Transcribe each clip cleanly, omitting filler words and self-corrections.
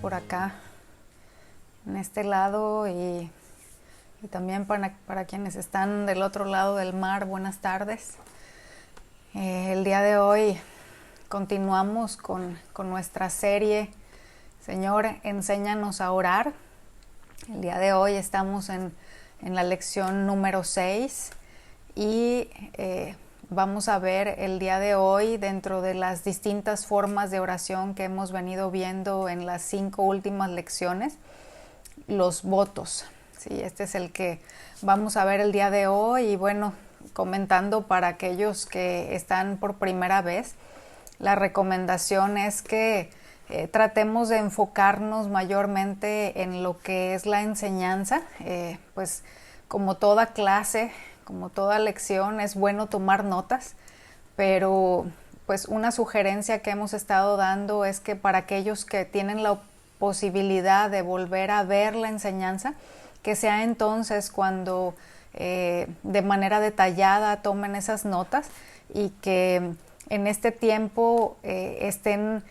por acá, en este lado, y también para quienes están del otro lado del mar, buenas tardes. El día de hoy continuamos con nuestra serie Señor, enséñanos a orar. El día de hoy estamos en la lección número 6 y vamos a ver el día de hoy, dentro de las distintas formas de oración que hemos venido viendo en las 5 últimas lecciones, los votos. Sí, este es el que vamos a ver el día de hoy. Y bueno, comentando para aquellos que están por primera vez, la recomendación es que tratemos de enfocarnos mayormente en lo que es la enseñanza. Pues como toda clase, como toda lección, es bueno tomar notas, pero pues una sugerencia que hemos estado dando es que para aquellos que tienen la posibilidad de volver a ver la enseñanza, que sea entonces cuando de manera detallada tomen esas notas, y que en este tiempo estén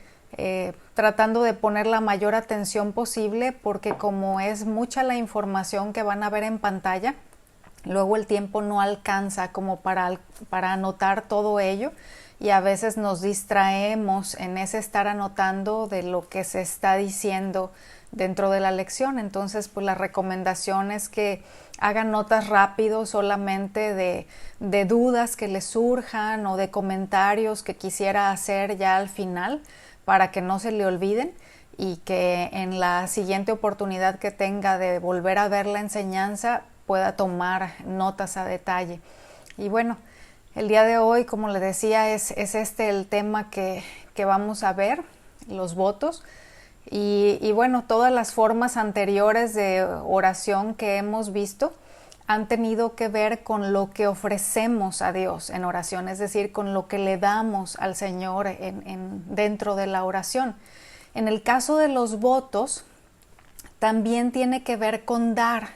tratando de poner la mayor atención posible, porque como es mucha la información que van a ver en pantalla, luego el tiempo no alcanza como para anotar todo ello, y a veces nos distraemos en ese estar anotando de lo que se está diciendo dentro de la lección. Entonces, pues la recomendación es que hagan notas rápido, solamente de dudas que les surjan o de comentarios que quisiera hacer ya al final, para que no se le olviden, y que en la siguiente oportunidad que tenga de volver a ver la enseñanza pueda tomar notas a detalle. Y bueno, el día de hoy, como les decía, es este el tema que vamos a ver, los votos. Y bueno, todas las formas anteriores de oración que hemos visto han tenido que ver con lo que ofrecemos a Dios en oración, es decir, con lo que le damos al Señor dentro de la oración. En el caso de los votos, también tiene que ver con dar,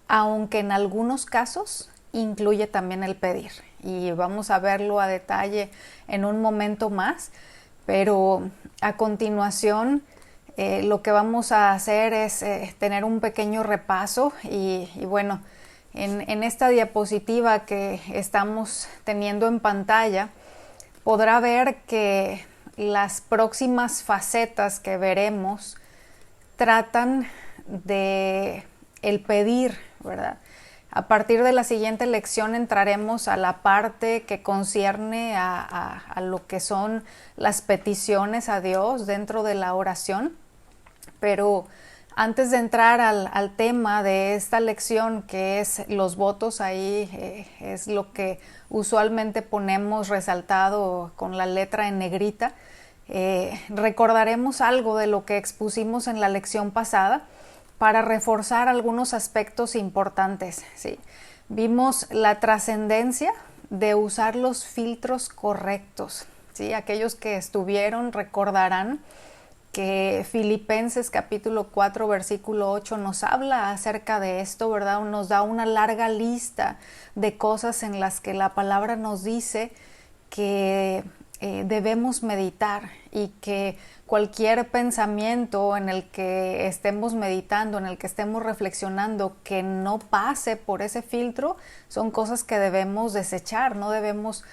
aunque en algunos casos incluye también el pedir. Y vamos a verlo a detalle en un momento más, pero a continuación lo que vamos a hacer es tener un pequeño repaso. Y bueno, en esta diapositiva que estamos teniendo en pantalla, podrá ver que las próximas facetas que veremos tratan de el pedir, ¿verdad? A partir de la siguiente lección entraremos a la parte que concierne a lo que son las peticiones a Dios dentro de la oración. Pero antes de entrar al tema de esta lección, que es los votos, ahí es lo que usualmente ponemos resaltado con la letra en negrita, recordaremos algo de lo que expusimos en la lección pasada para reforzar algunos aspectos importantes. ¿Sí? Vimos la trascendencia de usar los filtros correctos. ¿Sí? Aquellos que estuvieron recordarán que Filipenses capítulo 4 versículo 8 nos habla acerca de esto, ¿verdad? Nos da una larga lista de cosas en las que la palabra nos dice que debemos meditar, y que cualquier pensamiento en el que estemos meditando, en el que estemos reflexionando, que no pase por ese filtro, son cosas que debemos desechar, no debemos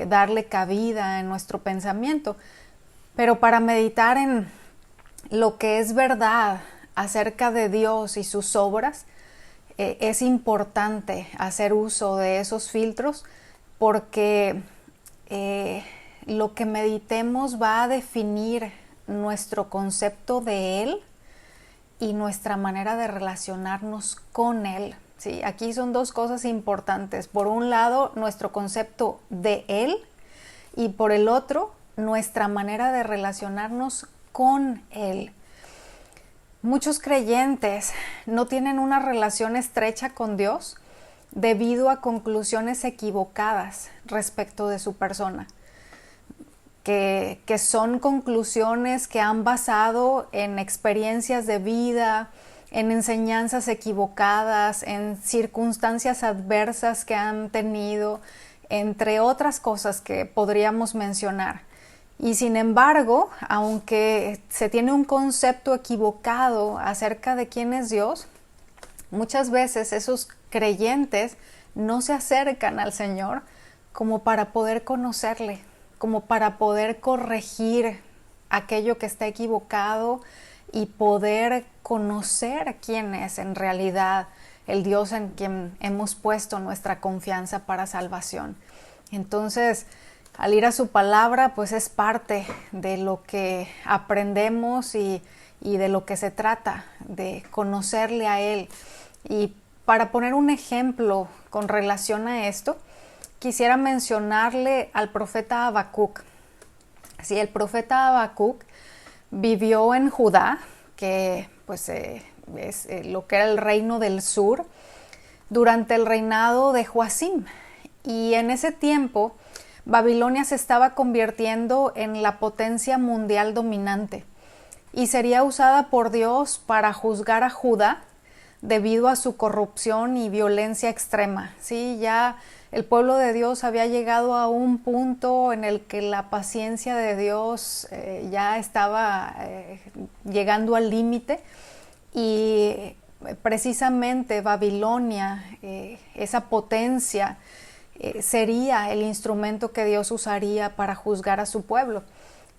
darle cabida en nuestro pensamiento. Pero para meditar en lo que es verdad acerca de Dios y sus obras, es importante hacer uso de esos filtros, porque lo que meditemos va a definir nuestro concepto de Él y nuestra manera de relacionarnos con Él. ¿Sí? Aquí son dos cosas importantes. Por un lado, nuestro concepto de Él, y por el otro, nuestra manera de relacionarnos con Él. Muchos creyentes no tienen una relación estrecha con Dios debido a conclusiones equivocadas respecto de su persona, que son conclusiones que han basado en experiencias de vida, en enseñanzas equivocadas, en circunstancias adversas que han tenido, entre otras cosas que podríamos mencionar. Y sin embargo, aunque se tiene un concepto equivocado acerca de quién es Dios, muchas veces esos creyentes no se acercan al Señor como para poder conocerle, como para poder corregir aquello que está equivocado y poder conocer quién es en realidad el Dios en quien hemos puesto nuestra confianza para salvación. Entonces, al ir a su palabra, pues es parte de lo que aprendemos y de lo que se trata, de conocerle a Él. Y para poner un ejemplo con relación a esto, quisiera mencionarle al profeta Habacuc. Sí, el profeta Habacuc vivió en Judá, que pues es lo que era el reino del sur, durante el reinado de Joacim. Y en ese tiempo, Babilonia se estaba convirtiendo en la potencia mundial dominante y sería usada por Dios para juzgar a Judá debido a su corrupción y violencia extrema. Sí, ya el pueblo de Dios había llegado a un punto en el que la paciencia de Dios ya estaba llegando al límite, y precisamente Babilonia, esa potencia, sería el instrumento que Dios usaría para juzgar a su pueblo.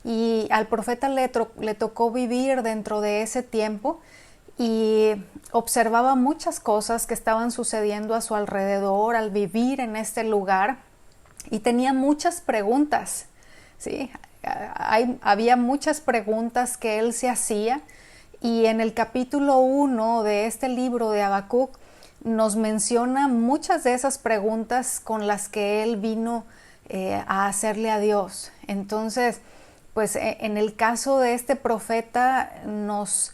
Y al profeta le tocó vivir dentro de ese tiempo y observaba muchas cosas que estaban sucediendo a su alrededor al vivir en este lugar, y tenía muchas preguntas, ¿sí? Había muchas preguntas que él se hacía, y en el capítulo 1 de este libro de Habacuc nos menciona muchas de esas preguntas con las que él vino a hacerle a Dios. Entonces, pues en el caso de este profeta nos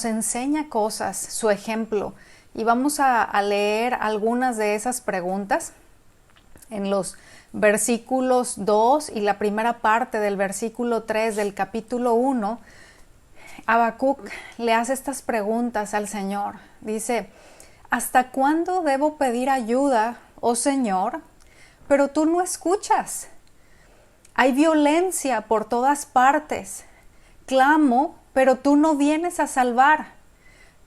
enseña cosas, su ejemplo, y vamos a leer algunas de esas preguntas en los versículos 2 y la primera parte del versículo 3 del capítulo 1. Habacuc le hace estas preguntas al Señor. Dice: ¿hasta cuándo debo pedir ayuda, oh Señor? Pero tú no escuchas. Hay violencia por todas partes. Clamo, pero tú no vienes a salvar.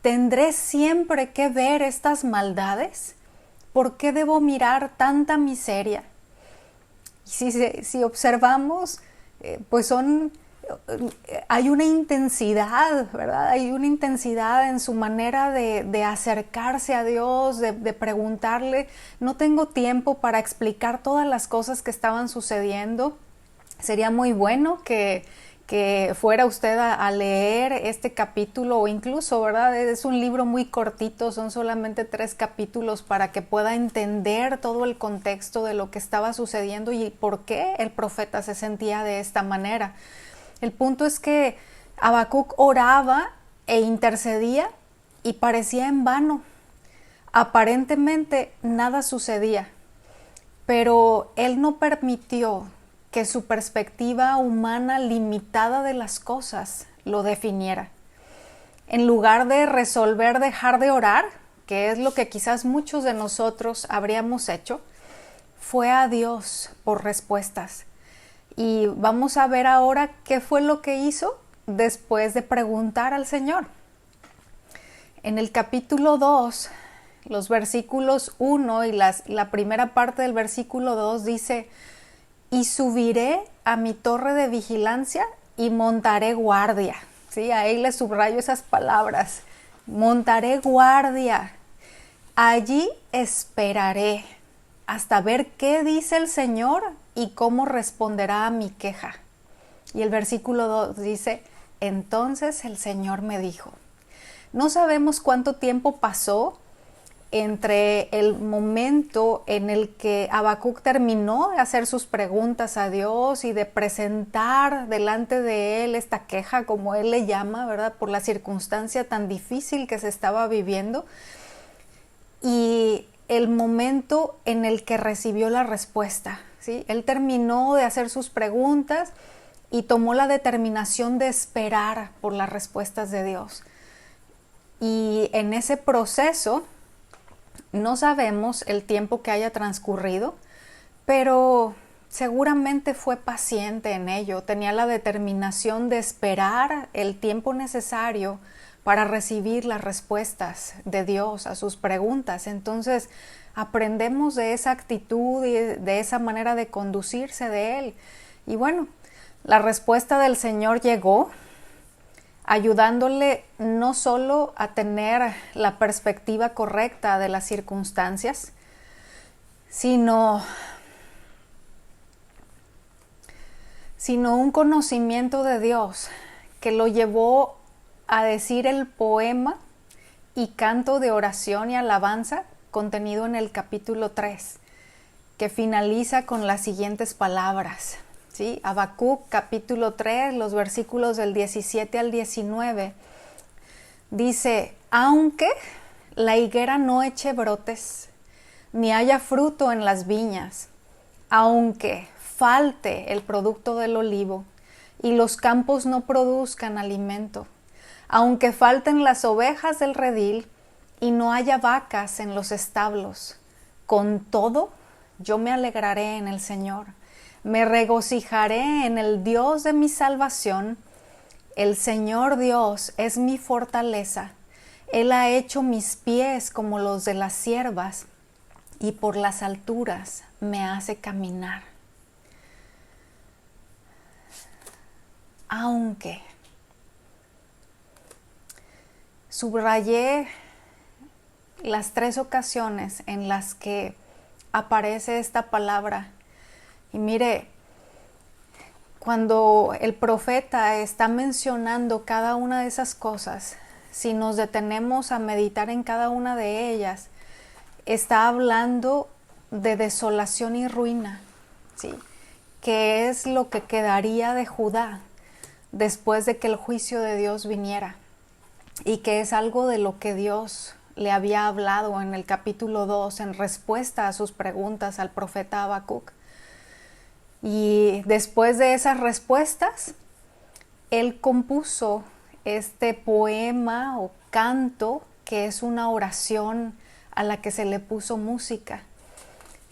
¿Tendré siempre que ver estas maldades? ¿Por qué debo mirar tanta miseria? Si observamos, pues hay una intensidad, ¿verdad? Hay una intensidad en su manera de acercarse a Dios, de preguntarle. No tengo tiempo para explicar todas las cosas que estaban sucediendo. Sería muy bueno que fuera usted a leer este capítulo, o incluso, ¿verdad? Es un libro muy cortito, son solamente 3 capítulos, para que pueda entender todo el contexto de lo que estaba sucediendo y por qué el profeta se sentía de esta manera. El punto es que Habacuc oraba e intercedía y parecía en vano. Aparentemente nada sucedía, pero él no permitió que su perspectiva humana limitada de las cosas lo definiera. En lugar de resolver dejar de orar, que es lo que quizás muchos de nosotros habríamos hecho, fue a Dios por respuestas. Y vamos a ver ahora qué fue lo que hizo después de preguntar al Señor. En el capítulo 2, los versículos 1 y la primera parte del versículo 2 dice: y subiré a mi torre de vigilancia y montaré guardia. ¿Sí? Ahí le subrayo esas palabras. Montaré guardia. Allí esperaré hasta ver qué dice el Señor y cómo responderá a mi queja. Y el versículo 2 dice: entonces el Señor me dijo. No sabemos cuánto tiempo pasó entre el momento en el que Habacuc terminó de hacer sus preguntas a Dios y de presentar delante de él esta queja, como él le llama, ¿verdad?, por la circunstancia tan difícil que se estaba viviendo, y el momento en el que recibió la respuesta, ¿sí? Él terminó de hacer sus preguntas y tomó la determinación de esperar por las respuestas de Dios. Y en ese proceso, no sabemos el tiempo que haya transcurrido, pero seguramente fue paciente en ello, tenía la determinación de esperar el tiempo necesario para recibir las respuestas de Dios a sus preguntas. Entonces, aprendemos de esa actitud y de esa manera de conducirse de Él. Y bueno, la respuesta del Señor llegó, ayudándole no solo a tener la perspectiva correcta de las circunstancias, sino un conocimiento de Dios que lo llevó a decir el poema y canto de oración y alabanza contenido en el capítulo 3, que finaliza con las siguientes palabras. ¿Sí? Habacuc capítulo 3, los versículos del 17 al 19, dice: aunque la higuera no eche brotes, ni haya fruto en las viñas, aunque falte el producto del olivo, y los campos no produzcan alimento, aunque falten las ovejas del redil, y no haya vacas en los establos, con todo yo me alegraré en el Señor. Me regocijaré en el Dios de mi salvación. El Señor Dios es mi fortaleza. Él ha hecho mis pies como los de las ciervas, y por las alturas me hace caminar. Aunque subrayé las 3 ocasiones en las que aparece esta palabra. Y mire, cuando el profeta está mencionando cada una de esas cosas, si nos detenemos a meditar en cada una de ellas, está hablando de desolación y ruina, ¿sí? Que es lo que quedaría de Judá después de que el juicio de Dios viniera, y que es algo de lo que Dios le había hablado en el capítulo 2 en respuesta a sus preguntas al profeta Habacuc. Y después de esas respuestas, él compuso este poema o canto, que es una oración a la que se le puso música.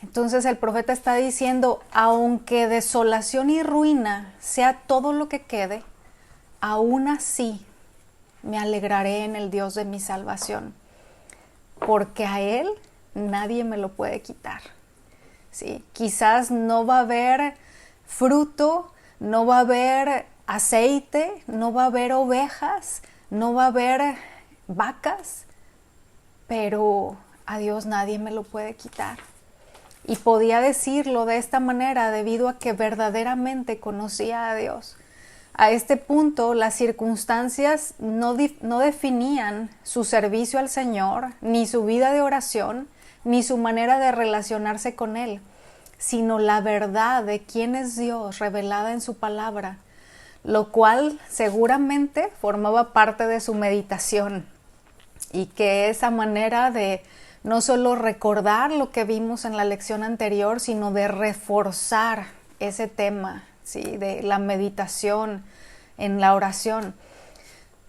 Entonces el profeta está diciendo: aunque desolación y ruina sea todo lo que quede, aún así me alegraré en el Dios de mi salvación, porque a Él nadie me lo puede quitar. ¿Sí? Quizás no va a haber fruto, no va a haber aceite, no va a haber ovejas, no va a haber vacas, pero a Dios nadie me lo puede quitar. Y podía decirlo de esta manera debido a que verdaderamente conocía a Dios. A este punto, las circunstancias no definían su servicio al Señor, ni su vida de oración, ni su manera de relacionarse con Él, sino la verdad de quién es Dios revelada en su palabra, lo cual seguramente formaba parte de su meditación, y que esa manera de no solo recordar lo que vimos en la lección anterior, sino de reforzar ese tema, ¿sí? De la meditación en la oración.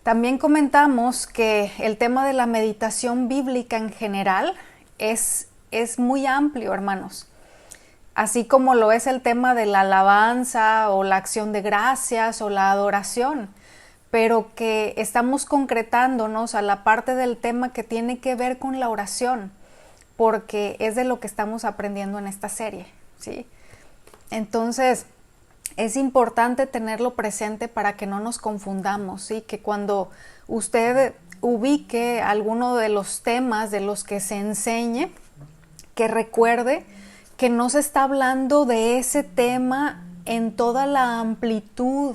También comentamos que el tema de la meditación bíblica en general es muy amplio, hermanos. Así como lo es el tema de la alabanza o la acción de gracias o la adoración, pero que estamos concretándonos a la parte del tema que tiene que ver con la oración, porque es de lo que estamos aprendiendo en esta serie, ¿sí? Entonces, es importante tenerlo presente para que no nos confundamos, ¿sí? Que cuando usted ubique alguno de los temas de los que se enseñe, que recuerde que no se está hablando de ese tema en toda la amplitud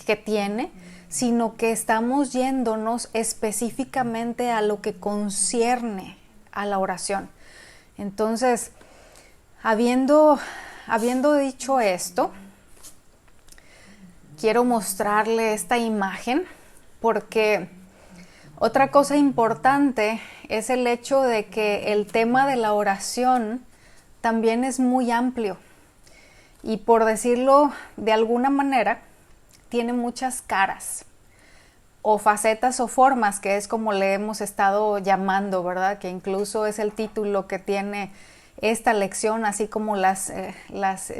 que tiene, sino que estamos yéndonos específicamente a lo que concierne a la oración. Entonces, habiendo dicho esto, quiero mostrarle esta imagen, porque otra cosa importante es el hecho de que el tema de la oración también es muy amplio, y por decirlo de alguna manera, tiene muchas caras o facetas o formas, que es como le hemos estado llamando, ¿verdad? Que incluso es el título que tiene esta lección, así como las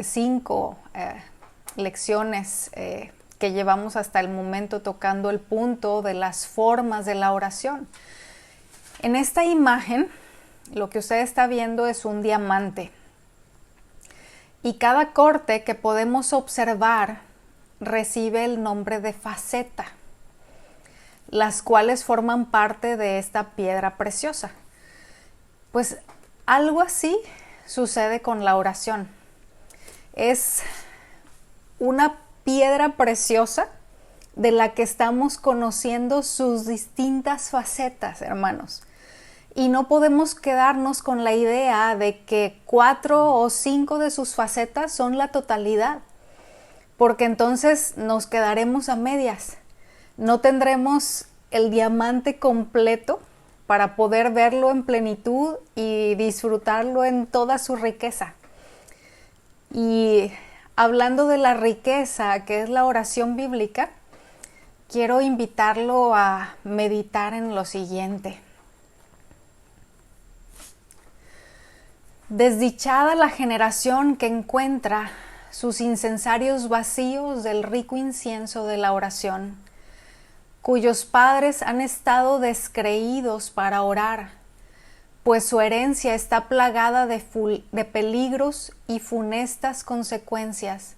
5 lecciones que llevamos hasta el momento tocando el punto de las formas de la oración. En esta imagen, lo que usted está viendo es un diamante. Y cada corte que podemos observar recibe el nombre de faceta, las cuales forman parte de esta piedra preciosa. Pues algo así sucede con la oración. Es una piedra preciosa de la que estamos conociendo sus distintas facetas, hermanos. Y no podemos quedarnos con la idea de que 4 o 5 de sus facetas son la totalidad, porque entonces nos quedaremos a medias. No tendremos el diamante completo para poder verlo en plenitud y disfrutarlo en toda su riqueza. Y hablando de la riqueza que es la oración bíblica, quiero invitarlo a meditar en lo siguiente. Desdichada la generación que encuentra sus incensarios vacíos del rico incienso de la oración, cuyos padres han estado descreídos para orar, pues su herencia está plagada de peligros y funestas consecuencias.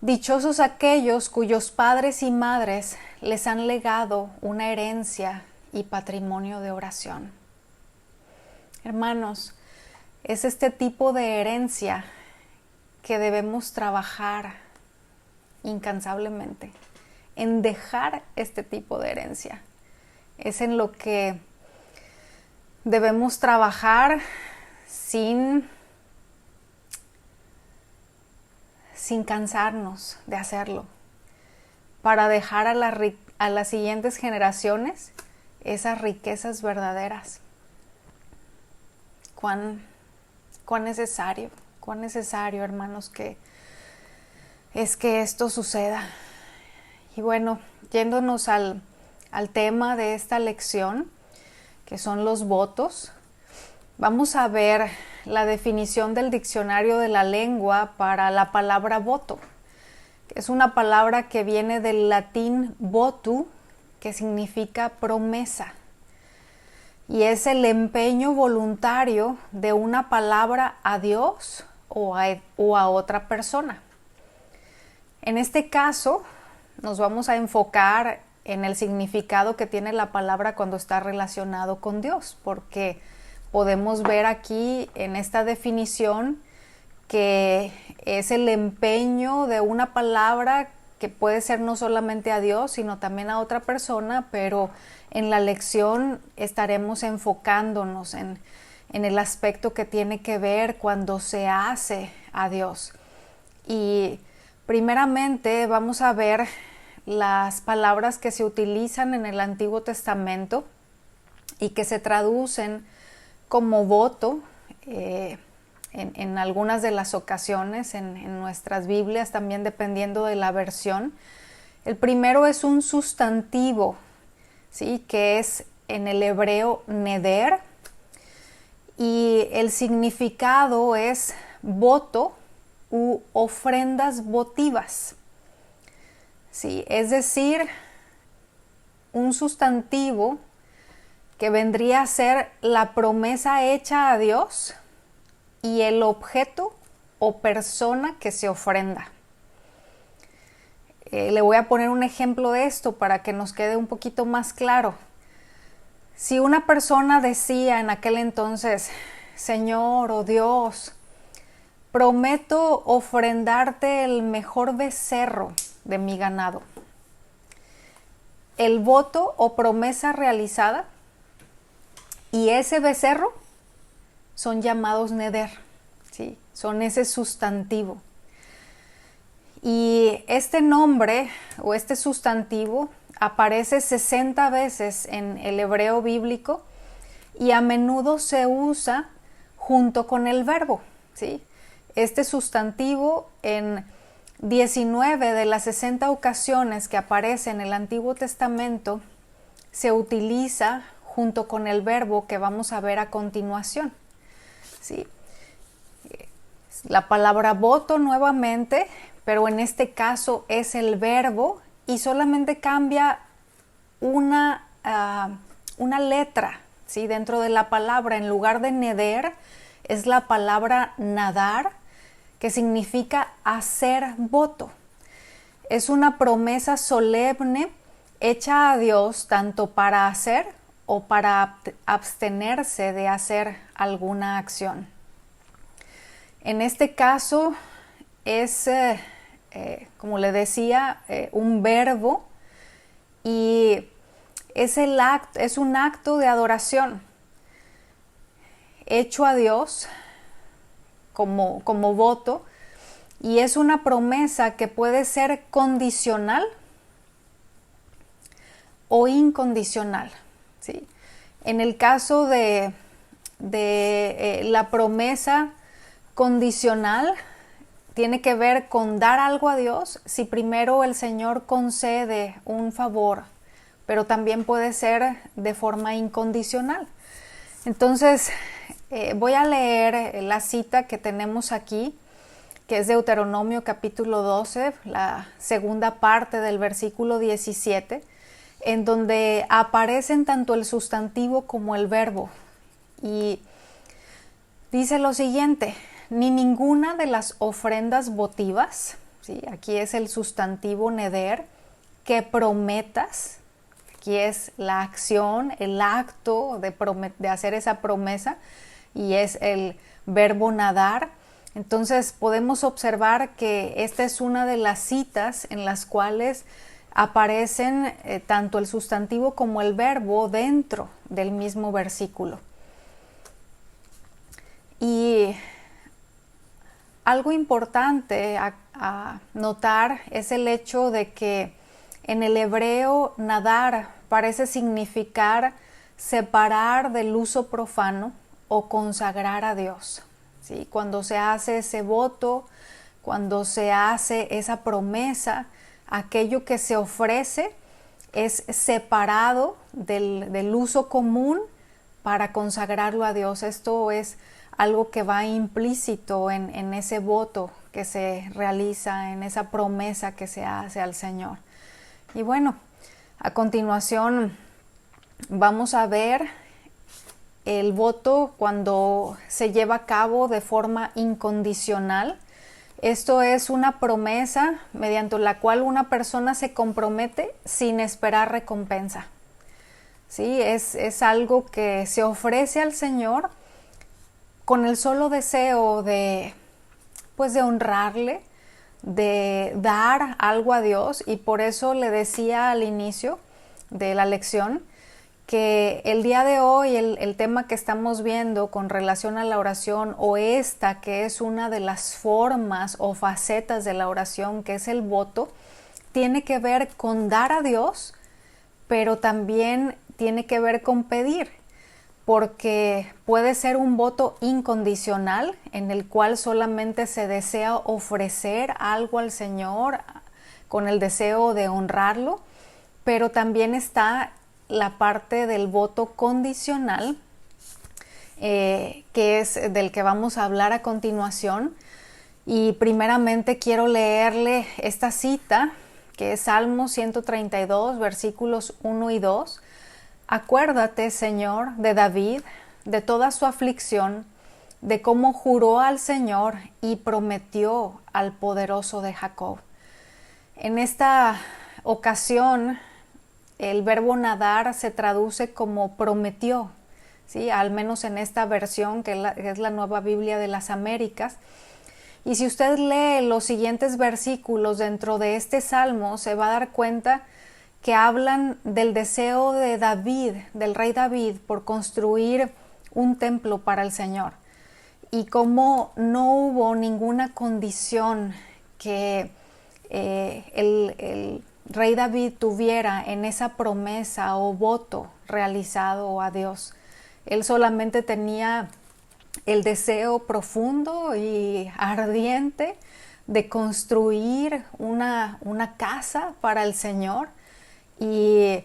Dichosos aquellos cuyos padres y madres les han legado una herencia y patrimonio de oración. Hermanos, es este tipo de herencia que debemos trabajar incansablemente, en dejar este tipo de herencia. Es en lo que debemos trabajar sin cansarnos de hacerlo, para dejar a las siguientes generaciones esas riquezas verdaderas. Cuán necesario, hermanos, que esto suceda. Y bueno, yéndonos al tema de esta lección, que son los votos, vamos a ver la definición del diccionario de la lengua para la palabra voto, que es una palabra que viene del latín votu, que significa promesa. Y es el empeño voluntario de una palabra a Dios o a otra persona. En este caso, nos vamos a enfocar en el significado que tiene la palabra cuando está relacionado con Dios, porque podemos ver aquí en esta definición que es el empeño de una palabra que puede ser no solamente a Dios, sino también a otra persona, pero en la lección estaremos enfocándonos en el aspecto que tiene que ver cuando se hace a Dios. Y primeramente vamos a ver las palabras que se utilizan en el Antiguo Testamento y que se traducen como voto en algunas de las ocasiones en nuestras Biblias, también dependiendo de la versión. El primero es un sustantivo, ¿sí?, que es en el hebreo neder, y el significado es voto u ofrendas votivas. Sí, es decir, un sustantivo que vendría a ser la promesa hecha a Dios y el objeto o persona que se ofrenda. Le voy a poner un ejemplo de esto para que nos quede un poquito más claro. Si una persona decía en aquel entonces, Señor o Dios, prometo ofrendarte el mejor becerro de mi ganado. El voto o promesa realizada y ese becerro son llamados neder, ¿sí? Son ese sustantivo. Y este nombre o este sustantivo aparece 60 veces en el hebreo bíblico y a menudo se usa junto con el verbo, ¿sí? Este sustantivo en 19 de las 60 ocasiones que aparece en el Antiguo Testamento se utiliza junto con el verbo que vamos a ver a continuación, ¿sí? La palabra voto nuevamente, pero en este caso es el verbo y solamente cambia una letra, ¿sí? Dentro de la palabra. En lugar de neder es la palabra nadar, que significa hacer voto. Es una promesa solemne hecha a Dios tanto para hacer o para abstenerse de hacer alguna acción. En este caso es, como le decía, un verbo y es un acto de adoración hecho a Dios como voto, y es una promesa que puede ser condicional o incondicional, ¿sí? En el caso de la promesa condicional, tiene que ver con dar algo a Dios si primero el Señor concede un favor, pero también puede ser de forma incondicional. Entonces, voy a leer la cita que tenemos aquí, que es Deuteronomio capítulo 12, la segunda parte del versículo 17, en donde aparecen tanto el sustantivo como el verbo. Y dice lo siguiente: ni ninguna de las ofrendas votivas, ¿sí? Aquí es el sustantivo neder, que prometas, aquí es la acción, el acto de hacer esa promesa, y es el verbo nadar. Entonces podemos observar que esta es una de las citas en las cuales aparecen tanto el sustantivo como el verbo dentro del mismo versículo. Y algo importante a notar es el hecho de que en el hebreo nadar parece significar separar del uso profano o consagrar a Dios, ¿sí? Cuando se hace ese voto, cuando se hace esa promesa, aquello que se ofrece es separado del uso común para consagrarlo a Dios. Esto es algo que va implícito en ese voto que se realiza, en esa promesa que se hace al Señor. Y bueno, a continuación vamos a ver el voto cuando se lleva a cabo de forma incondicional. Esto es una promesa mediante la cual una persona se compromete sin esperar recompensa. ¿Sí? Es algo que se ofrece al Señor con el solo deseo de honrarle, de dar algo a Dios. Y por eso le decía al inicio de la lección que el día de hoy el tema que estamos viendo con relación a la oración, o esta que es una de las formas o facetas de la oración, que es el voto, tiene que ver con dar a Dios, pero también tiene que ver con pedir, porque puede ser un voto incondicional en el cual solamente se desea ofrecer algo al Señor con el deseo de honrarlo, pero también está la parte del voto condicional, que es del que vamos a hablar a continuación. Y primeramente quiero leerle esta cita, que es Salmo 132, versículos 1 y 2. Acuérdate, Señor, de David, de toda su aflicción, de cómo juró al Señor y prometió al poderoso de Jacob. En esta ocasión, el verbo nadar se traduce como prometió, ¿sí? Al menos en esta versión, que es la Nueva Biblia de las Américas. Y si usted lee los siguientes versículos dentro de este salmo, se va a dar cuenta que hablan del deseo de David, del rey David, por construir un templo para el Señor. Y cómo no hubo ninguna condición que el rey David tuviera en esa promesa o voto realizado a Dios. Él solamente tenía el deseo profundo y ardiente de construir una casa para el Señor, y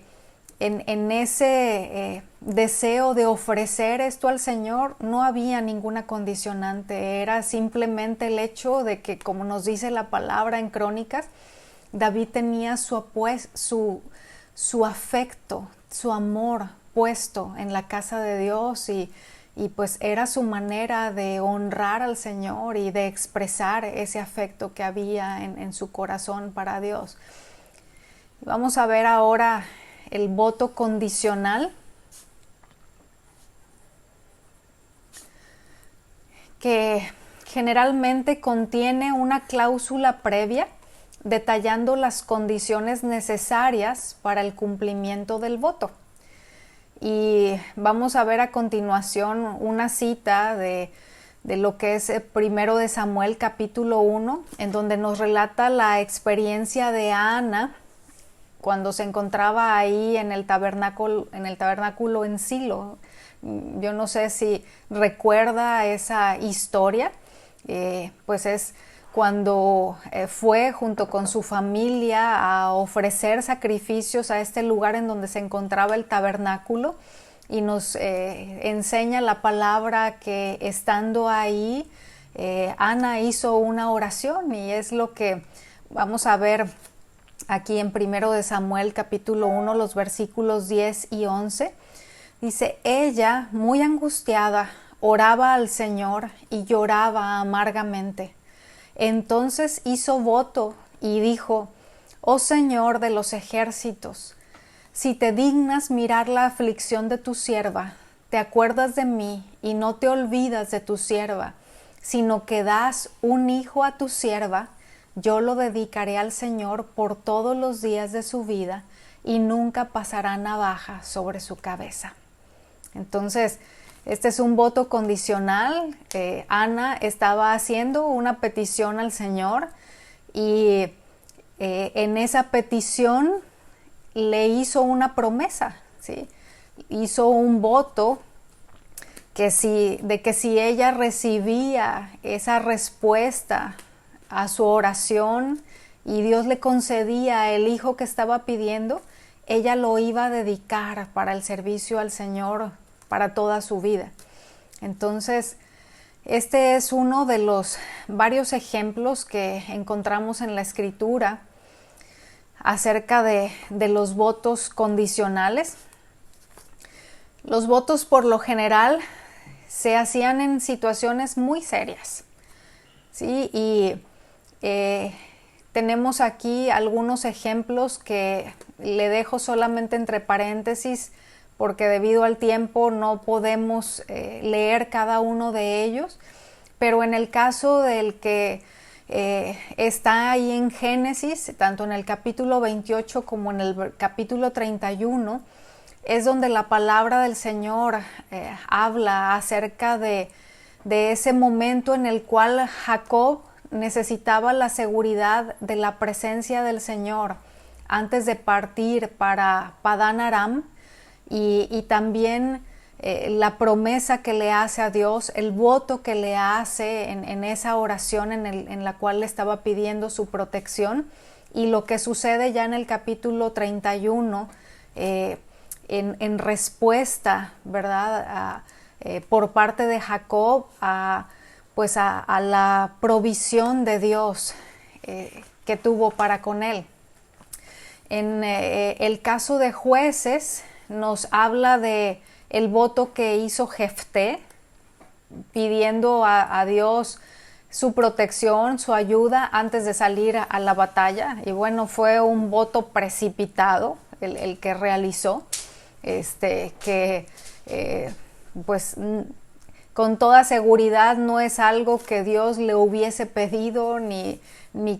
en ese deseo de ofrecer esto al Señor, no había ninguna condicionante, era simplemente el hecho de que, como nos dice la palabra en Crónicas, David tenía su afecto, su amor puesto en la casa de Dios y pues era su manera de honrar al Señor y de expresar ese afecto que había en su corazón para Dios. Vamos a ver ahora el voto condicional, que generalmente contiene una cláusula previa detallando las condiciones necesarias para el cumplimiento del voto. Y vamos a ver a continuación una cita de lo que es primero de Samuel capítulo 1, en donde nos relata la experiencia de Ana cuando se encontraba ahí en el tabernáculo en Silo. Yo no sé si recuerda esa historia, pues es cuando fue junto con su familia a ofrecer sacrificios a este lugar en donde se encontraba el tabernáculo, y nos enseña la palabra que estando ahí Ana hizo una oración, y es lo que vamos a ver aquí en primero de Samuel capítulo 1, los versículos 10 y 11. Dice: ella, muy angustiada, oraba al Señor y lloraba amargamente. Entonces hizo voto y dijo: oh Señor de los ejércitos, si te dignas mirar la aflicción de tu sierva, te acuerdas de mí y no te olvidas de tu sierva, sino que das un hijo a tu sierva, yo lo dedicaré al Señor por todos los días de su vida y nunca pasará navaja sobre su cabeza. Entonces, este es un voto condicional. Ana estaba haciendo una petición al Señor y en esa petición le hizo una promesa, ¿sí? Hizo un voto de que si ella recibía esa respuesta a su oración y Dios le concedía el hijo que estaba pidiendo, ella lo iba a dedicar para el servicio al Señor para toda su vida. Entonces, este es uno de los varios ejemplos que encontramos en la Escritura acerca de los votos condicionales. Los votos, por lo general, se hacían en situaciones muy serias, ¿sí? Y tenemos aquí algunos ejemplos que le dejo solamente entre paréntesis, porque debido al tiempo no podemos leer cada uno de ellos, pero en el caso del que está ahí en Génesis, tanto en el capítulo 28 como en el capítulo 31, es donde la palabra del Señor habla acerca de ese momento en el cual Jacob necesitaba la seguridad de la presencia del Señor antes de partir para Padán Aram, y también la promesa que le hace a Dios, el voto que le hace en esa oración en la cual le estaba pidiendo su protección, y lo que sucede ya en el capítulo 31 en respuesta, ¿verdad?, por parte de Jacob a la provisión de Dios que tuvo para con él. En el caso de Jueces nos habla de el voto que hizo Jefté, pidiendo a Dios su protección, su ayuda antes de salir a la batalla. Y bueno, fue un voto precipitado el que realizó, pues con toda seguridad no es algo que Dios le hubiese pedido ni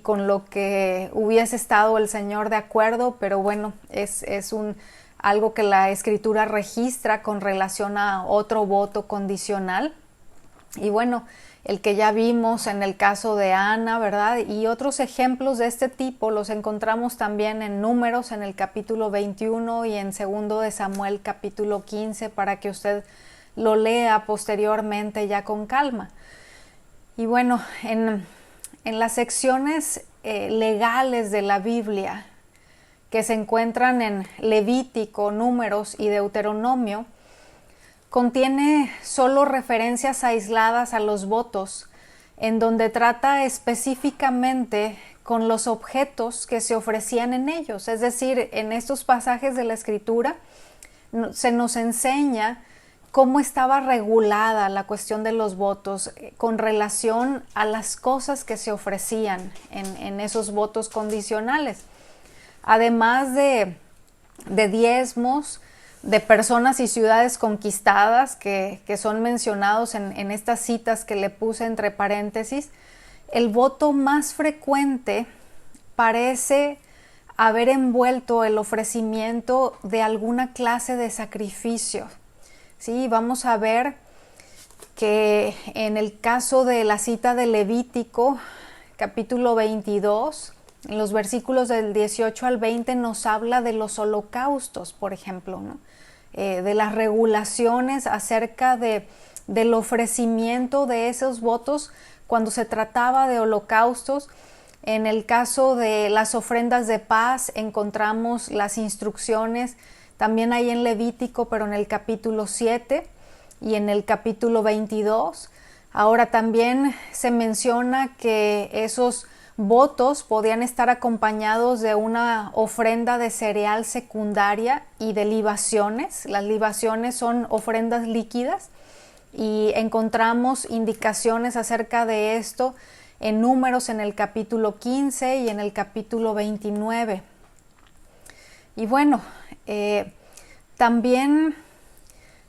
con lo que hubiese estado el Señor de acuerdo, pero bueno, es algo que la Escritura registra con relación a otro voto condicional. Y bueno, el que ya vimos en el caso de Ana, ¿verdad? Y otros ejemplos de este tipo los encontramos también en Números, en el capítulo 21, y en segundo de Samuel, capítulo 15, para que usted lo lea posteriormente ya con calma. Y bueno, en las secciones legales de la Biblia que se encuentran en Levítico, Números y Deuteronomio, contiene solo referencias aisladas a los votos, en donde trata específicamente con los objetos que se ofrecían en ellos. Es decir, en estos pasajes de la Escritura se nos enseña cómo estaba regulada la cuestión de los votos con relación a las cosas que se ofrecían en esos votos condicionales. Además de diezmos, de personas y ciudades conquistadas que son mencionados en estas citas que le puse entre paréntesis, el voto más frecuente parece haber envuelto el ofrecimiento de alguna clase de sacrificio. Sí, vamos a ver que en el caso de la cita de Levítico, capítulo 22, en los versículos del 18 al 20 nos habla de los holocaustos, por ejemplo, ¿no? De las regulaciones acerca del ofrecimiento de esos votos cuando se trataba de holocaustos. En el caso de las ofrendas de paz encontramos las instrucciones también ahí en Levítico, pero en el capítulo 7 y en el capítulo 22. Ahora también se menciona que esos votos podían estar acompañados de una ofrenda de cereal secundaria y de libaciones. Las libaciones son ofrendas líquidas y encontramos indicaciones acerca de esto en Números en el capítulo 15 y en el capítulo 29. Y bueno, también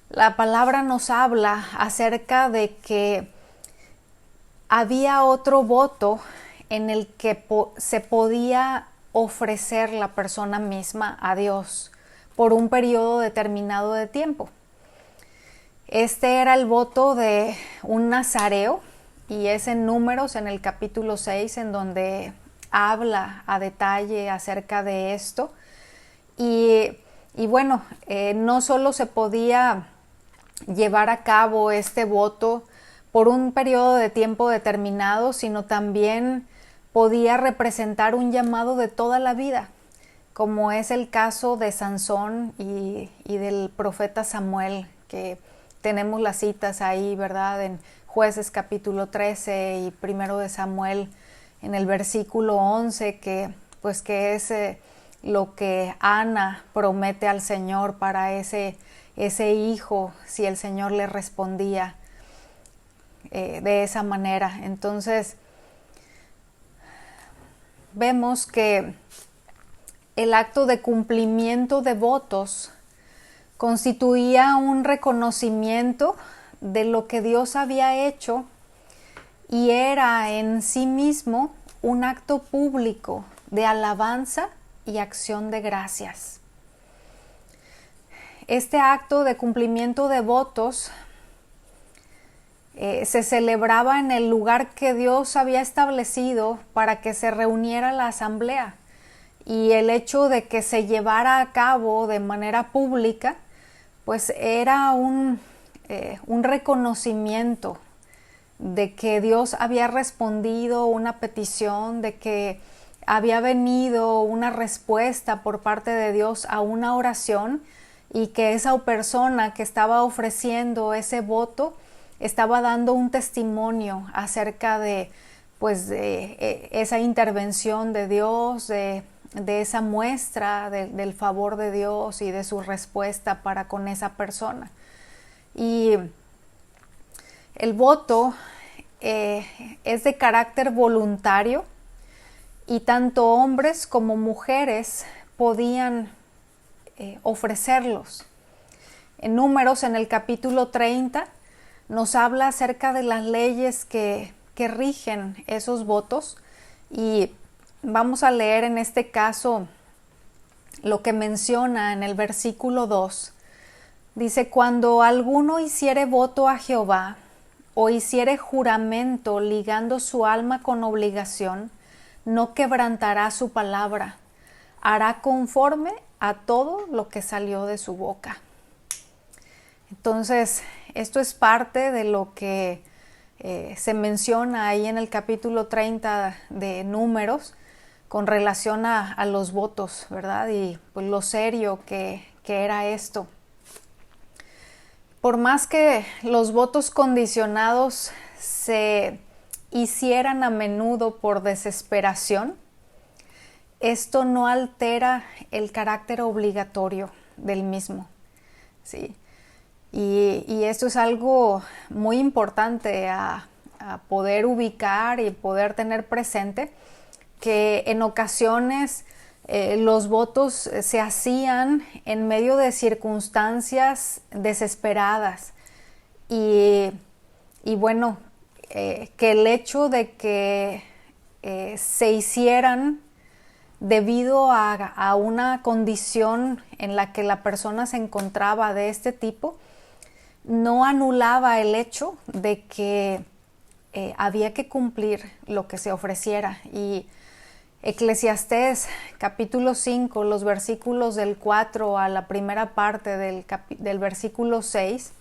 la palabra nos habla acerca de que había otro voto en el que se podía ofrecer la persona misma a Dios por un periodo determinado de tiempo. Este era el voto de un nazareo y es en Números en el capítulo 6 en donde habla a detalle acerca de esto. Y bueno, no solo se podía llevar a cabo este voto por un periodo de tiempo determinado, sino también podía representar un llamado de toda la vida, como es el caso de Sansón y del profeta Samuel, que tenemos las citas ahí, ¿verdad? En Jueces capítulo 13 y primero de Samuel en el versículo 11, que es lo que Ana promete al Señor para ese hijo, si el Señor le respondía de esa manera. Entonces, vemos que el acto de cumplimiento de votos constituía un reconocimiento de lo que Dios había hecho y era en sí mismo un acto público de alabanza y acción de gracias. Este acto de cumplimiento de votos se celebraba en el lugar que Dios había establecido para que se reuniera la asamblea, y el hecho de que se llevara a cabo de manera pública pues era un reconocimiento de que Dios había respondido una petición, de que había venido una respuesta por parte de Dios a una oración, y que esa persona que estaba ofreciendo ese voto estaba dando un testimonio acerca de esa intervención de Dios, de esa muestra del favor de Dios y de su respuesta para con esa persona. Y el voto es de carácter voluntario, y tanto hombres como mujeres podían ofrecerlos. En Números, en el capítulo 30, nos habla acerca de las leyes que rigen esos votos, y vamos a leer en este caso lo que menciona en el versículo 2. Dice: cuando alguno hiciere voto a Jehová o hiciere juramento ligando su alma con obligación, no quebrantará su palabra, hará conforme a todo lo que salió de su boca. Entonces, esto es parte de lo que se menciona ahí en el capítulo 30 de Números con relación a los votos, ¿verdad? Y pues lo serio que era esto. por más que los votos condicionados se hicieran a menudo por desesperación, esto no altera el carácter obligatorio del mismo, ¿sí? Y esto es algo muy importante a poder ubicar y poder tener presente, que en ocasiones los votos se hacían en medio de circunstancias desesperadas y bueno, que el hecho de que se hicieran debido a una condición en la que la persona se encontraba de este tipo, no anulaba el hecho de que había que cumplir lo que se ofreciera. Y Eclesiastés capítulo 5, los versículos del 4 a la primera parte del versículo 6,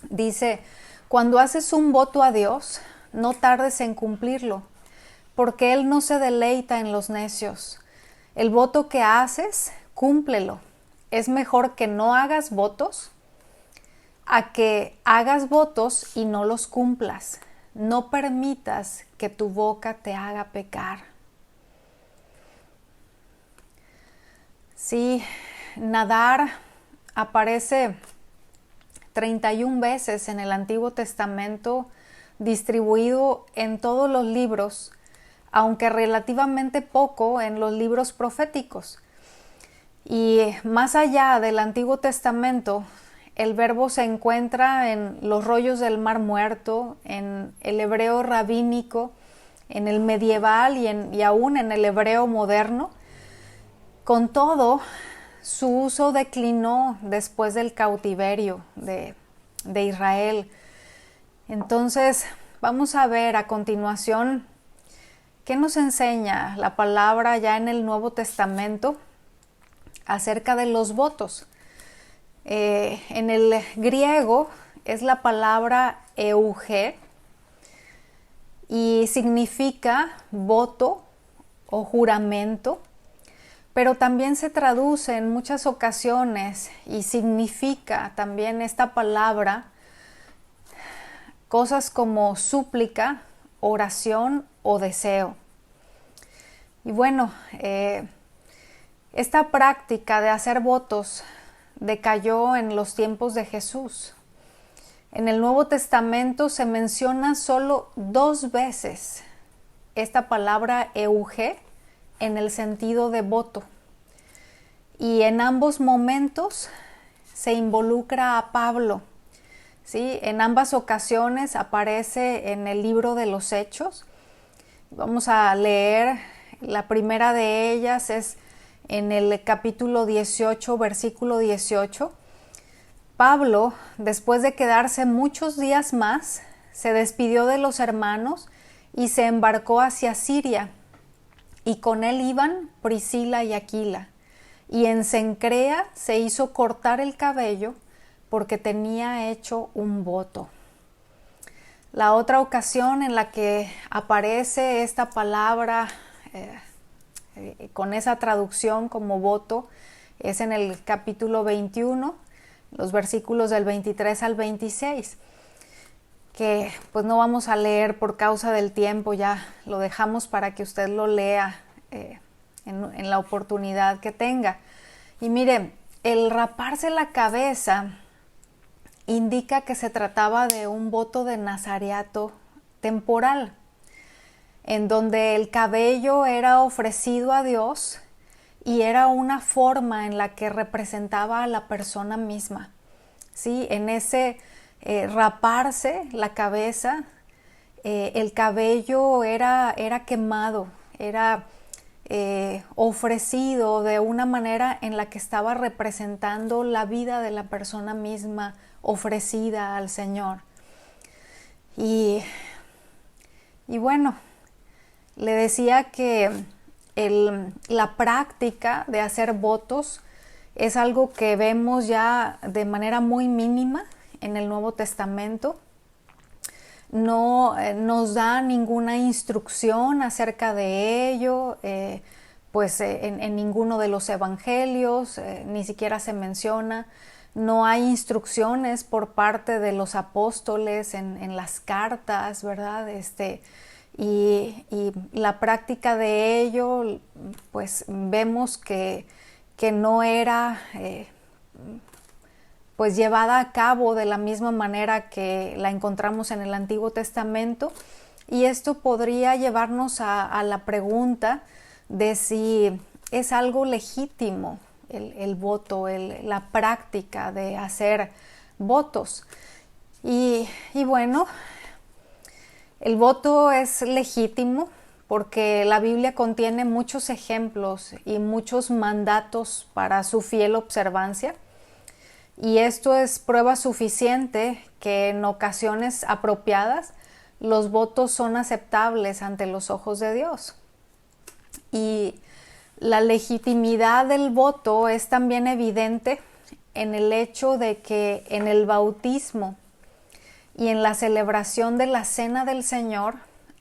dice: cuando haces un voto a Dios, no tardes en cumplirlo, porque Él no se deleita en los necios. El voto que haces, cúmplelo. Es mejor que no hagas votos a que hagas votos y no los cumplas. No permitas que tu boca te haga pecar. Sí, nadar aparece 31 veces en el Antiguo Testamento, distribuido en todos los libros, aunque relativamente poco en los libros proféticos. Y más allá del Antiguo Testamento, el verbo se encuentra en los rollos del Mar Muerto, en el hebreo rabínico, en el medieval y aún en el hebreo moderno. Con todo, su uso declinó después del cautiverio de Israel. Entonces, vamos a ver a continuación qué nos enseña la palabra ya en el Nuevo Testamento acerca de los votos. En el griego es la palabra euge y significa voto o juramento, pero también se traduce en muchas ocasiones y significa también esta palabra cosas como súplica, oración o deseo. Y bueno, esta práctica de hacer votos decayó en los tiempos de Jesús. En el Nuevo Testamento se menciona solo 2 veces esta palabra euge en el sentido de voto. Y en ambos momentos se involucra a Pablo, ¿sí? En ambas ocasiones aparece en el libro de los Hechos. Vamos a leer, la primera de ellas es en el capítulo 18, versículo 18. Pablo, después de quedarse muchos días más, se despidió de los hermanos y se embarcó hacia Siria. Y con él iban Priscila y Aquila. Y en Cencrea se hizo cortar el cabello porque tenía hecho un voto. La otra ocasión en la que aparece esta palabra con esa traducción como voto es en el capítulo 21, los versículos del 23 al 26, que pues no vamos a leer por causa del tiempo, ya lo dejamos para que usted lo lea en la oportunidad que tenga. Y mire, el raparse la cabeza indica que se trataba de un voto de nazareato temporal, en donde el cabello era ofrecido a Dios y era una forma en la que representaba a la persona misma, ¿sí? En ese raparse la cabeza, el cabello era quemado, era ofrecido de una manera en la que estaba representando la vida de la persona misma ofrecida al Señor. Y bueno, le decía que la práctica de hacer votos es algo que vemos ya de manera muy mínima en el Nuevo Testamento. No nos da ninguna instrucción acerca de ello. pues en ninguno de los evangelios, ni siquiera se menciona. No hay instrucciones por parte de los apóstoles en las cartas, ¿verdad? Y la práctica de ello, pues vemos que no era pues llevada a cabo de la misma manera que la encontramos en el Antiguo Testamento, y esto podría llevarnos a la pregunta de si es algo legítimo el voto, la práctica de hacer votos. Y bueno, el voto es legítimo porque la Biblia contiene muchos ejemplos y muchos mandatos para su fiel observancia, y esto es prueba suficiente que en ocasiones apropiadas los votos son aceptables ante los ojos de Dios. Y la legitimidad del voto es también evidente en el hecho de que en el bautismo y en la celebración de la Cena del Señor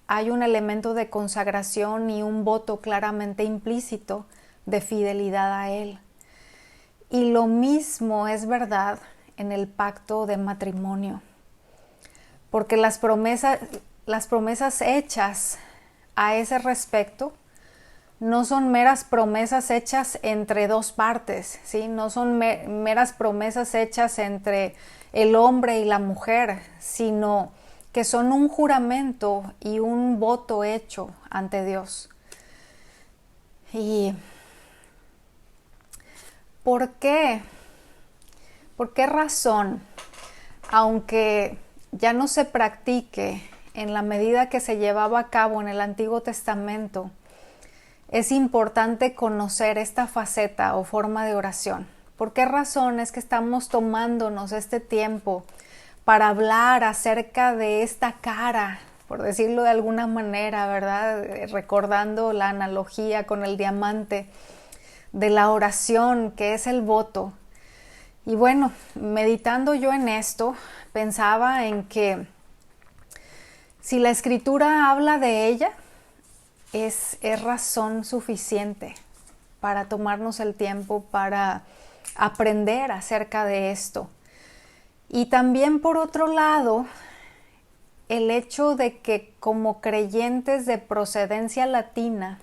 hay un elemento de consagración y un voto claramente implícito de fidelidad a Él. Y lo mismo es verdad en el pacto de matrimonio, porque las promesas hechas a ese respecto no son meras promesas hechas entre dos partes, ¿sí? No son meras promesas hechas entre el hombre y la mujer, sino que son un juramento y un voto hecho ante Dios. ¿Y por qué? ¿Por qué razón, aunque ya no se practique en la medida que se llevaba a cabo en el Antiguo Testamento, es importante conocer esta faceta o forma de oración? ¿Por qué razón es que estamos tomándonos este tiempo para hablar acerca de esta cara, por decirlo de alguna manera, ¿verdad? Recordando la analogía con el diamante de la oración, que es el voto. Y bueno, meditando yo en esto, pensaba en que si la Escritura habla de ella, es razón suficiente para tomarnos el tiempo para aprender acerca de esto. Y también, por otro lado, el hecho de que como creyentes de procedencia latina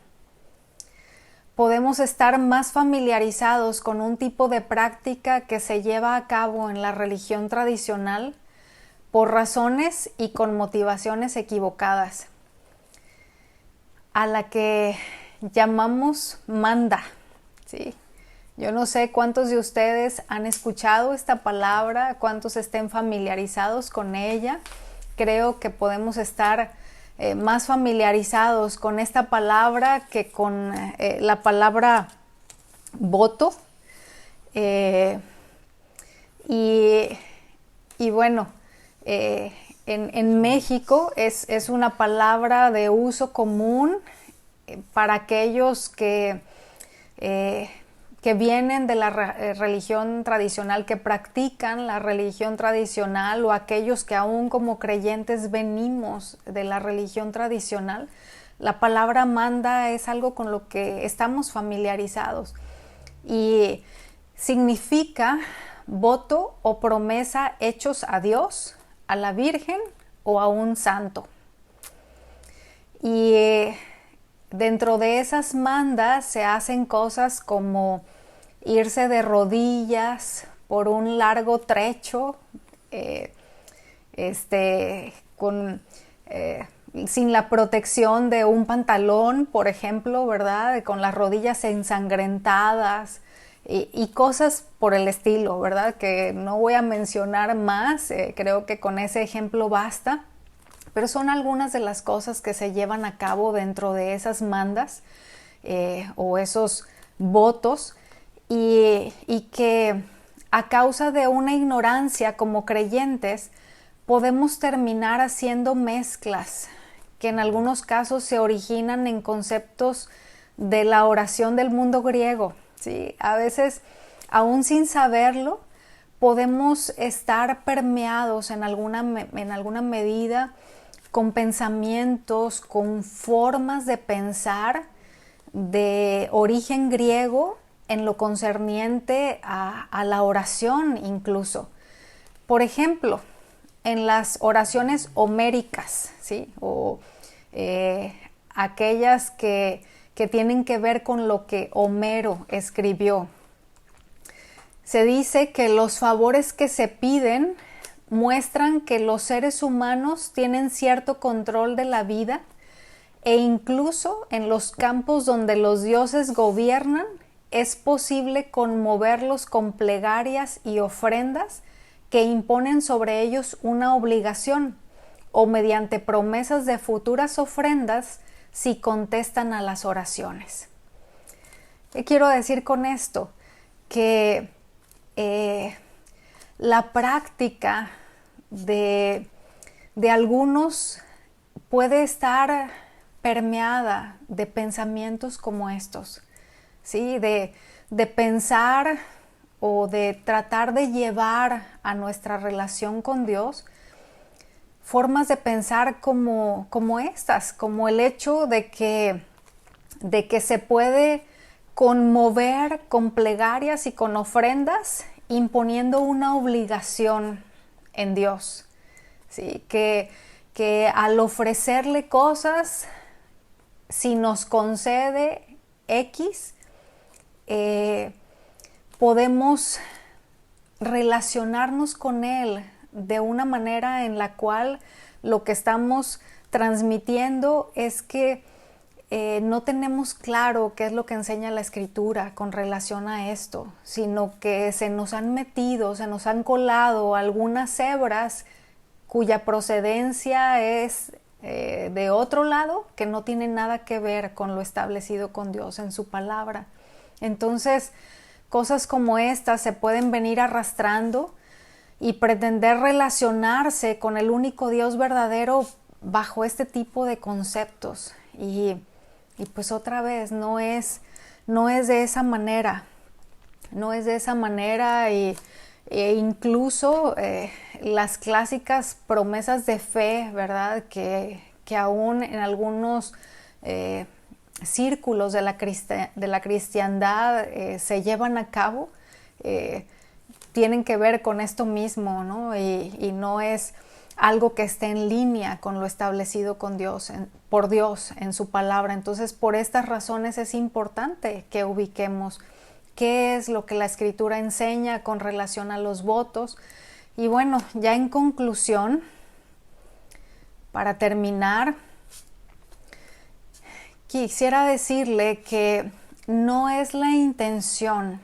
podemos estar más familiarizados con un tipo de práctica que se lleva a cabo en la religión tradicional por razones y con motivaciones equivocadas, a la que llamamos manda, ¿sí? Yo no sé cuántos de ustedes han escuchado esta palabra, cuántos estén familiarizados con ella. Creo que podemos estar más familiarizados con esta palabra que con la palabra voto. Y bueno, en México es una palabra de uso común para aquellos que vienen de la religión tradicional, que practican la religión tradicional, o aquellos que aún como creyentes venimos de la religión tradicional. La palabra manda es algo con lo que estamos familiarizados y significa voto o promesa hechos a Dios, a la Virgen o a un santo. Y dentro de esas mandas se hacen cosas como irse de rodillas por un largo trecho, sin la protección de un pantalón, por ejemplo, ¿verdad? Con las rodillas ensangrentadas y cosas por el estilo, ¿verdad? Que no voy a mencionar más, creo que con ese ejemplo basta, pero son algunas de las cosas que se llevan a cabo dentro de esas mandas o esos votos, y que a causa de una ignorancia como creyentes podemos terminar haciendo mezclas que en algunos casos se originan en conceptos de la oración del mundo griego, ¿sí? A veces, aún sin saberlo, podemos estar permeados en alguna medida con pensamientos, con formas de pensar de origen griego en lo concerniente a la oración incluso. Por ejemplo, en las oraciones homéricas, ¿sí? O aquellas que tienen que ver con lo que Homero escribió. Se dice que los favores que se piden muestran que los seres humanos tienen cierto control de la vida e incluso en los campos donde los dioses gobiernan es posible conmoverlos con plegarias y ofrendas que imponen sobre ellos una obligación o mediante promesas de futuras ofrendas si contestan a las oraciones. ¿Qué quiero decir con esto? Que la práctica de algunos puede estar permeada de pensamientos como estos, ¿sí? De pensar o de tratar de llevar a nuestra relación con Dios formas de pensar como estas, como el hecho de que se puede conmover con plegarias y con ofrendas imponiendo una obligación en Dios, ¿sí? Que al ofrecerle cosas, si nos concede X, podemos relacionarnos con Él de una manera en la cual lo que estamos transmitiendo es que no tenemos claro qué es lo que enseña la Escritura con relación a esto, sino que se nos han metido, se nos han colado algunas hebras cuya procedencia es de otro lado, que no tiene nada que ver con lo establecido con Dios en su palabra. Entonces, cosas como estas se pueden venir arrastrando y pretender relacionarse con el único Dios verdadero bajo este tipo de conceptos. Y pues otra vez, no es de esa manera. No es de esa manera e incluso las clásicas promesas de fe, ¿verdad? Que aún en algunos círculos de la cristiandad se llevan a cabo, tienen que ver con esto mismo, ¿no? Y no es algo que esté en línea con lo establecido con Dios, por Dios en su palabra. Entonces, por estas razones es importante que ubiquemos qué es lo que la Escritura enseña con relación a los votos. Y bueno, ya en conclusión, para terminar, quisiera decirle que no es la intención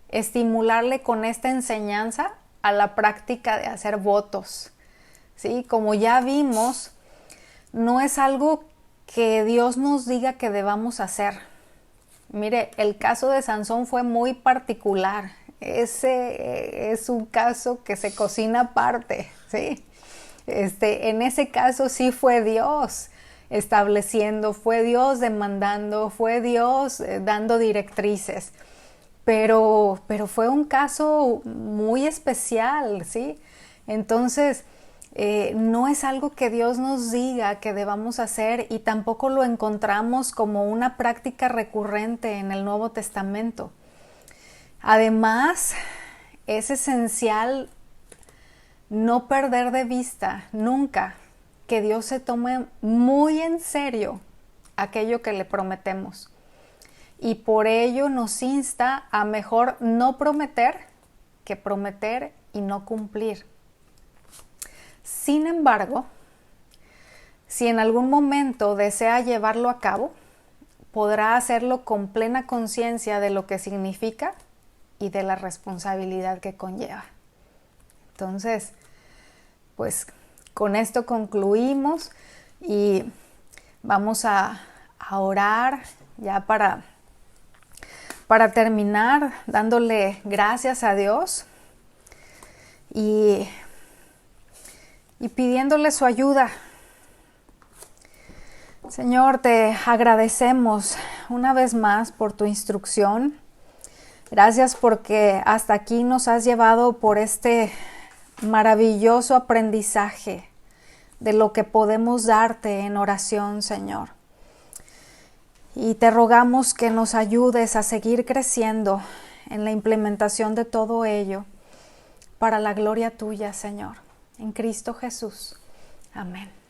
estimularle con esta enseñanza a la práctica de hacer votos, ¿sí? Como ya vimos, no es algo que Dios nos diga que debamos hacer. Mire, el caso de Sansón fue muy particular. Ese es un caso que se cocina aparte, ¿sí? En ese caso sí fue Dios estableciendo, fue Dios demandando, fue Dios dando directrices. Pero fue un caso muy especial, ¿sí? Entonces, no es algo que Dios nos diga que debamos hacer y tampoco lo encontramos como una práctica recurrente en el Nuevo Testamento. Además, es esencial no perder de vista nunca que Dios se tome muy en serio aquello que le prometemos. Y por ello nos insta a mejor no prometer que prometer y no cumplir. Sin embargo, si en algún momento desea llevarlo a cabo, podrá hacerlo con plena conciencia de lo que significa y de la responsabilidad que conlleva. Entonces, pues con esto concluimos y vamos a orar ya para terminar dándole gracias a Dios y pidiéndole su ayuda. Señor, te agradecemos una vez más por tu instrucción. Gracias porque hasta aquí nos has llevado por este maravilloso aprendizaje de lo que podemos darte en oración, Señor. Y te rogamos que nos ayudes a seguir creciendo en la implementación de todo ello para la gloria tuya, Señor. En Cristo Jesús. Amén.